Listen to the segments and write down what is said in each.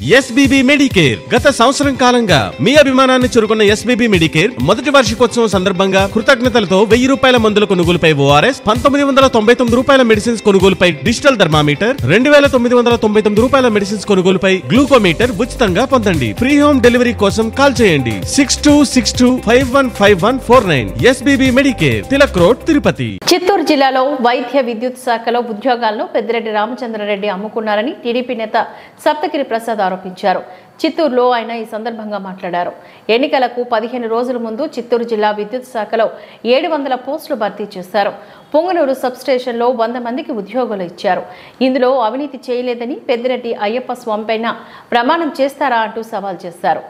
SBB Medicare గత సంవత్సరం కాలంగా మీ అభిమానాన్ని చురుకున్న ఎస్బీబీ మెడికేర్ మొదటి వార్షికోత్సవం సందర్భంగా కృతజ్ఞతలతో 1000 రూపాయల మందుల కొనుగోలుపై ఓఆర్ఎస్, 1999 రూపాయల మెడిసిన్స్ కొనుగోలుపై డిజిటల్ థర్మామీటర్, 2999 రూపాయల మెడిసిన్స్ కొనుగోలుపై గ్లూకోమీటర్ ఉచితంగా పొందండి. ఫ్రీ హోమ్ డెలివరీ కోసం కాల్ చేయండి 6262515149. SBB Medicare, Tilak road, Tirupati. Chittoor జిల్లాలో వైద్య విద్యుత్ శాఖలో ఉద్యోగాలను పెద్దిరెడ్డి రామచంద్రారెడ్డి అమ్ముకున్నారని టీడీపీ నేత సప్తగిరి ప్రసాద్ ఆరోపించారు. చిత్తూరులో ఆయన ఈ సందర్భంగా మాట్లాడారు. ఎన్నికలకు 15 రోజుల ముందు చిత్తూరు జిల్లా విద్యుత్ శాఖలో 700 పోస్టులు భర్తీ చేశారు. పొంగనూరు సబ్స్టేషన్లో 100 మందికి ఉద్యోగాలు ఇచ్చారు. ఇందులో అవినీతి చేయలేదని పెద్దిరెడ్డి అయ్యప్ప స్వామి పైన ప్రమాణం చేస్తారా అంటూ సవాల్ చేశారు.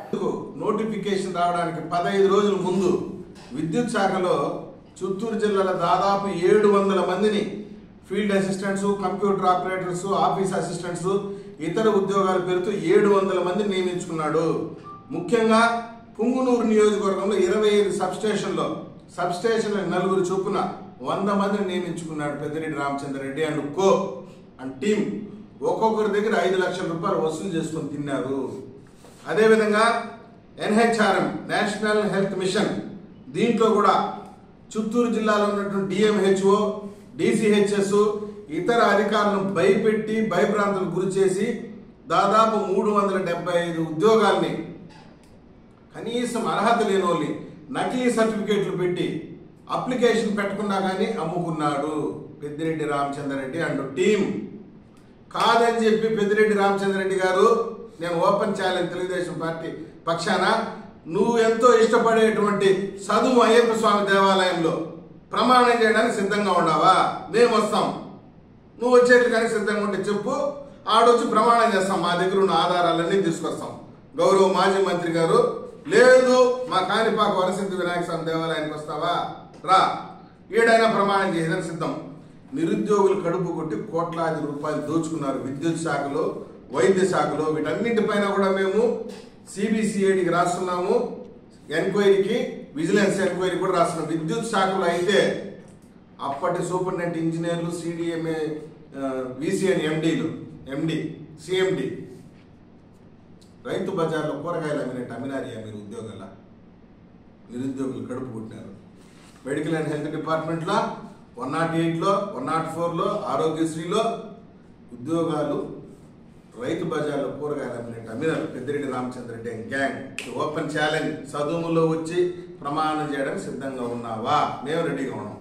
నోటిఫికేషన్ రావడానికి 15 రోజుల ముందు విద్యుత్ శాఖలో చిత్తూరు జిల్లాలో దాదాపు 700 మందిని field assistants, computer operators, office assistants, ఇతర ఉద్యోగాల పేరుతో 700 మందిని నియమించుకున్నాడు. ముఖ్యంగా పుంగునూరు నియోజకవర్గంలో 25 సబ్స్టేషన్లో 4 చొప్పున 100 మందిని నియమించుకున్నాడు Peddireddy Ramachandra Reddy and co and team. ఒక్కొక్కరి దగ్గర 5 లక్షల రూపాయలు వసూలు చేసుకొని తిన్నారు. అదేవిధంగా NHRM నేషనల్ హెల్త్ మిషన్, దీంట్లో కూడా చిత్తూరు జిల్లాలో ఉన్నటువంటి DMHO, DCHS ఇతర అధికారులను భయపెట్టి భయభ్రాంతులకు గురి చేసి దాదాపు 375 ఉద్యోగాల్ని కనీసం అర్హత లేని వాళ్ళని నకిలీ సర్టిఫికేట్లు పెట్టి అప్లికేషన్ పెట్టకుండా కానీ అమ్ముకున్నాడు పెద్దిరెడ్డి రామచంద్రారెడ్డి అండ్ టీం. కాదని చెప్పి పెద్దిరెడ్డి రామచంద్రారెడ్డి గారు, నేను ఓపెన్ ఛాలెంజ్ తెలుగుదేశం పార్టీ పక్షాన, నువ్వు ఎంతో ఇష్టపడేటువంటి చదువు అయ్యప్ప స్వామి దేవాలయంలో ప్రమాణం చేయడానికి సిద్ధంగా ఉన్నావా? మేము వస్తాం. నువ్వు వచ్చేట్లు కానీ సిద్ధంగా ఉంటే చెప్పు, ఆడొచ్చి ప్రమాణం చేస్తాం. మా దగ్గర ఉన్న ఆధారాలన్నీ తీసుకొస్తాం. గౌరవ మాజీ మంత్రి గారు, లేదు మా కాణిపాక వరసిద్ధి వినాయక స్వామి దేవాలయానికి వస్తావా? రా, ఏడైనా ప్రమాణం చేయడానికి సిద్ధం. నిరుద్యోగులు కడుపు కొట్టి కోట్లాది రూపాయలు దోచుకున్నారు విద్యుత్ శాఖలో, వైద్య శాఖలో. వీటన్నింటిపైన కూడా మేము CBCIDకి రాస్తున్నాము, ఎంక్వైరీకి, విజిలెన్స్ ఎంక్వైరీ కూడా రాస్తున్నాం. విద్యుత్ శాఖలో అయితే అప్పటి సూపరింటెండెంట్ ఇంజనీర్లు, CDMA, VCN MD, CMD రైతు బజార్లో కూరగాయలు అమ్మినారియా మీరు ఉద్యోగాల? నిరుద్యోగులు కడుపు కొట్టినారు. మెడికల్ అండ్ హెల్త్ డిపార్ట్మెంట్లో 108లో 104లో ఆరోగ్యశ్రీలో ఉద్యోగాలు రైతు బజార్లో కూరగాయలు అమ్మినారు Peddireddy Ramachandra Reddy gang. Open challenge, చదువులో వచ్చి ప్రమాణం చేయడానికి సిద్ధంగా ఉన్నావా? మేము రెడీగా ఉన్నాం.